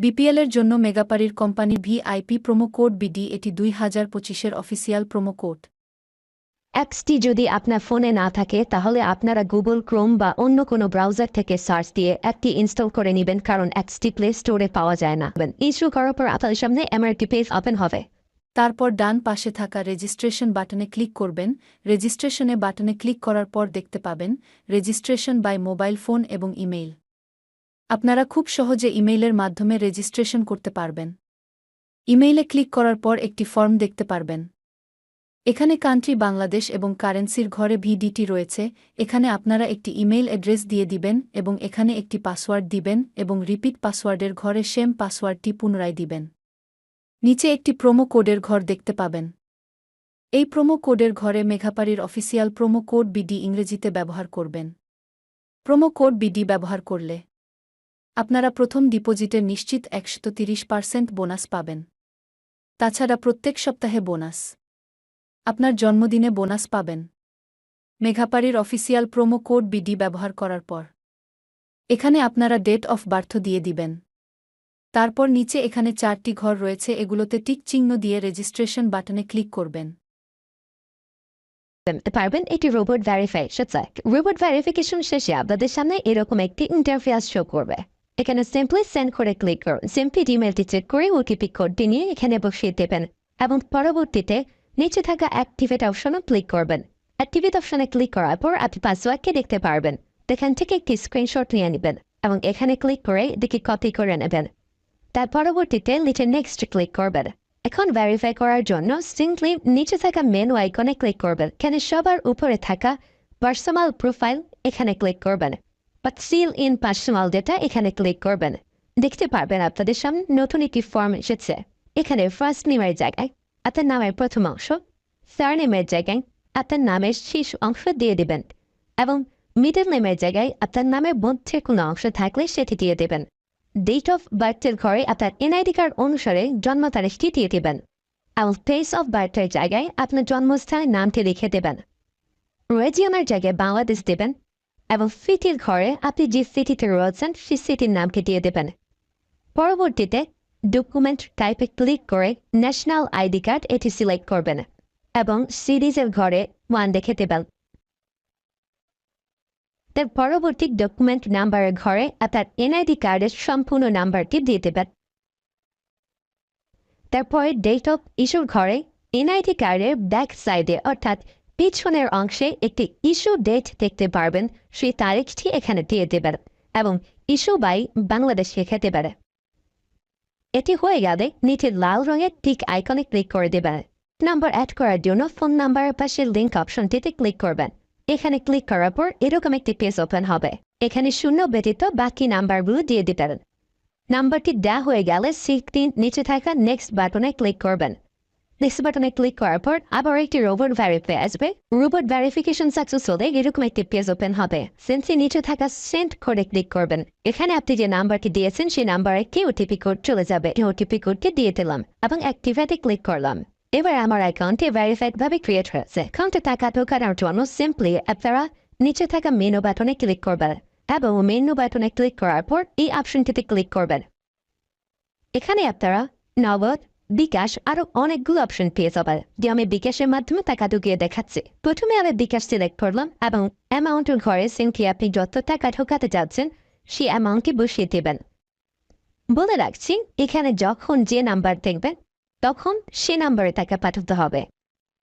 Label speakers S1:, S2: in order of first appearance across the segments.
S1: বিপিএলের জন্য মেগাপারির company VIP promo code BD এটি 2025-এর অফিসিয়াল প্রোমো কোড।
S2: অ্যাপসটি যদি আপনার ফোনে না থাকে তাহলে আপনারা গুগল ক্রোম বা অন্য কোনো ব্রাউজার থেকে সার্চ দিয়ে অ্যাপটি ইনস্টল করে নেবেন, কারণ অ্যাপসটি প্লে স্টোরে পাওয়া যায় না। ইনস্টল করার পর আপনাদের সামনে এমন একটি পেজ ওপেন হবে।
S1: তারপর ডান পাশে থাকা রেজিস্ট্রেশন বাটনে ক্লিক করবেন। রেজিস্ট্রেশনে বাটনে ক্লিক করার পর দেখতে পাবেন রেজিস্ট্রেশন বাই মোবাইল ফোন এবং ইমেইল। আপনারা খুব সহজে ইমেইলের মাধ্যমে রেজিস্ট্রেশন করতে পারবেন। ইমেইলে ক্লিক করার পর একটি ফর্ম দেখতে পারবেন। এখানে কান্ট্রি বাংলাদেশ এবং কারেন্সির ঘরে ভিডিটি রয়েছে। এখানে আপনারা একটি ইমেইল অ্যাড্রেস দিয়ে দিবেন এবং এখানে একটি পাসওয়ার্ড দিবেন এবং রিপিট পাসওয়ার্ডের ঘরে সেম পাসওয়ার্ডটি পুনরায় দিবেন। নিচে একটি প্রোমো কোডের ঘর দেখতে পাবেন। এই প্রোমো কোডের ঘরে মেঘাপারির অফিসিয়াল প্রোমো কোড বিডি ইংরেজিতে ব্যবহার করবেন। প্রোমো কোড বিডি ব্যবহার করলে আপনারা প্রথম ডিপোজিটের নিশ্চিত 130% বোনাস পাবেন। তাছাড়া প্রত্যেক সপ্তাহে বোনাস, আপনার জন্মদিনে বোনাস পাবেন মেঘাপারির অফিসিয়াল প্রোমো কোড বিডি ব্যবহার করার পর। এখানে আপনারা ডেট অফ বার্থ দিয়ে দিবেন। তারপর নিচে এখানে 4টি ঘর রয়েছে, এগুলোতে টিক চিহ্ন দিয়ে রেজিস্ট্রেশন বাটনে ক্লিক করবেন।
S2: পারবেন এটি রোবট ভেরিফিকেশন। রোবট ভেরিফিকেশন শেষে আপনাদের সামনে এরকম একটি ইন্টারফেস শো করবে। এখানে সিম্পলি সেন্ড করে ক্লিক করুন। সিম্পলি ইমেলটি চেক করে ওটিপি কোডটি নিয়ে এখানে বসিয়ে দেবেন এবং পরবর্তীতে নিচে থাকা অ্যাক্টিভেট অপশনে ক্লিক করবেন। অ্যাক্টিভেট অপশনে ক্লিক করার পর আপনি পাসওয়ার্ডকে দেখতে পারবেন। এখান থেকে একটি স্ক্রিনশট নিয়ে নেবেন এবং এখানে ক্লিক করে এদিকে কপি করে নেবেন। তার পরবর্তীতে নিচে নেক্সট ক্লিক করবেন। এখন ভেরিফাই করার জন্য সিম্পলি নিচে থাকা মেনু আইকনে ক্লিক করবেন। এখানে সবার উপরে থাকা পার্সোনাল প্রোফাইল এখানে ক্লিক করবেন বা সিল ইন পার্সোনাল ডেটা এখানে ক্লিক করবেন। দেখতে পারবেন আপনাদের সামনে নতুন একটি ফর্ম এসেছে। এখানে ফার্স্ট নেমের জায়গায় আপনার নামের প্রথম অংশ, সারনেমের জায়গায় আপনার নামের শেষ অংশ দিয়ে দেবেন এবং মিডল নেমের জায়গায় আপনার নামের মধ্যে কোনো অংশ থাকলে সেটি দিয়ে দেবেন। ডেট অফ বার্থের ঘরে আপনার এনআইডি কার্ড অনুসারে জন্ম তারিখটি দিয়ে দেবেন এবং প্লেস অফ বার্থের জায়গায় আপনার জন্মস্থানের নামটি লিখে দেবেন। রিজিয়নের জায়গায় বাংলাদেশ দেবেন এবং সিটির ঘরে আপনি যে সিটিতে রয়েছেন সেই সিটির নামটি দিয়ে দেবেন। পরবর্তীতে ডকুমেন্ট টাইপে ক্লিক করে ন্যাশনাল আইডি কার্ড এটি সিলেক্ট করবেন এবং সিরিজের ঘরে 1 দেখে দেবেন। তার পরবর্তী ডকুমেন্ট নাম্বারের ঘরে আপনার এনআইডি কার্ডের সম্পূর্ণ নাম্বারটি দিয়ে দেবেন। তারপরে ডেট অফ ইস্যুর ঘরে এনআইডি কার্ডের ব্যাক সাইডে অর্থাৎ পিছনের অংশে একটি ইস্যু ডেট দেখতে পারবেন, সেই তারিখটি এখানে দিয়ে দেবেন এবং ইস্যু বাই বাংলাদেশ লিখে দেবেন। এটি হয়ে গেলে নিচে লাল রঙের টিক আইকনে ক্লিক করে দেবেন। নাম্বার অ্যাড করার জন্য ফোন নাম্বারের পাশে লিঙ্ক অপশনটিতে ক্লিক করবেন। এখানে ক্লিক করার পর এরকম একটি পেজ ওপেন হবে। এখানে 0 ব্যতীত বাকি নাম্বারগুলো দিয়ে দিতে পারেন। নাম্বারটি দেওয়া হয়ে গেলে সিক্সটিন নিচে থাকা নেক্সট বাটনে ক্লিক করবেন। নেক্সট বাটনে ক্লিক করার পর আবার একটি রোবট ভেরিফাই আসবে। রোবট ভেরিফিকেশন সাকসেস হলে এরকম একটি পেজ ওপেন হবে। সেন্সি নিচে থাকা সেন্ড করে ক্লিক করবেন। এখানে আপনি যে নাম্বারটি দিয়েছেন সেই নাম্বারে কি ওটিপি কোড চলে যাবে। ওটিপি কোডটি দিয়ে দিলাম এবং অ্যাক্টিভেটে ক্লিক করলাম। এবার আমার অ্যাকাউন্টে ভেরিফাইড ভাবে ক্রিয়েট হয়েছে। অ্যাকাউন্টে টাকা ঢোকানোর জন্য সিম্পলি আপনারা নিচে থাকা মেনু বাটনে ক্লিক করবেন এবং মেনু বাটনে ক্লিক করার পর এই অপশনটিতে ক্লিক করবেন। এখানে আপনারা নগদ, বিকাশ আরো অনেকগুলো অপশন পেয়ে যাবেন, যে আমি বিকাশের মাধ্যমে টাকা ঢুকিয়ে দেখাচ্ছি। প্রথমে আমি বিকাশ সিলেক্ট করলাম এবং অ্যামাউন্টের ঘরে সিম্পলি আপনি যত টাকা ঢোকাতে যাচ্ছেন সেই অ্যামাউন্টটি বসিয়ে দেবেন। বলে রাখছি, এখানে যখন যে নাম্বার দেখবেন তখন সে নাম্বারে টাকা পাঠাতে হবে।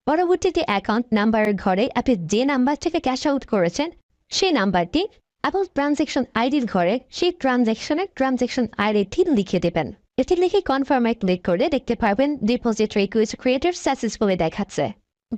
S2: পরবর্তীতে অ্যাকাউন্ট নাম্বারের ঘরে আপনি যে নাম্বার থেকে ক্যাশ আউট করেছেন সেই নাম্বারটি এবং ট্রানজ্যাকশন আইডির ঘরে সেই ট্রানজ্যাকশন আইডিটি লিখে দেবেন। এটি লিখে কনফার্মে ক্লিক করে দেখতে পারবেন ডিপোজিট রিকোয়েস্ট ক্রিয়েটেড সাকসেসফুলি দেখাচ্ছে।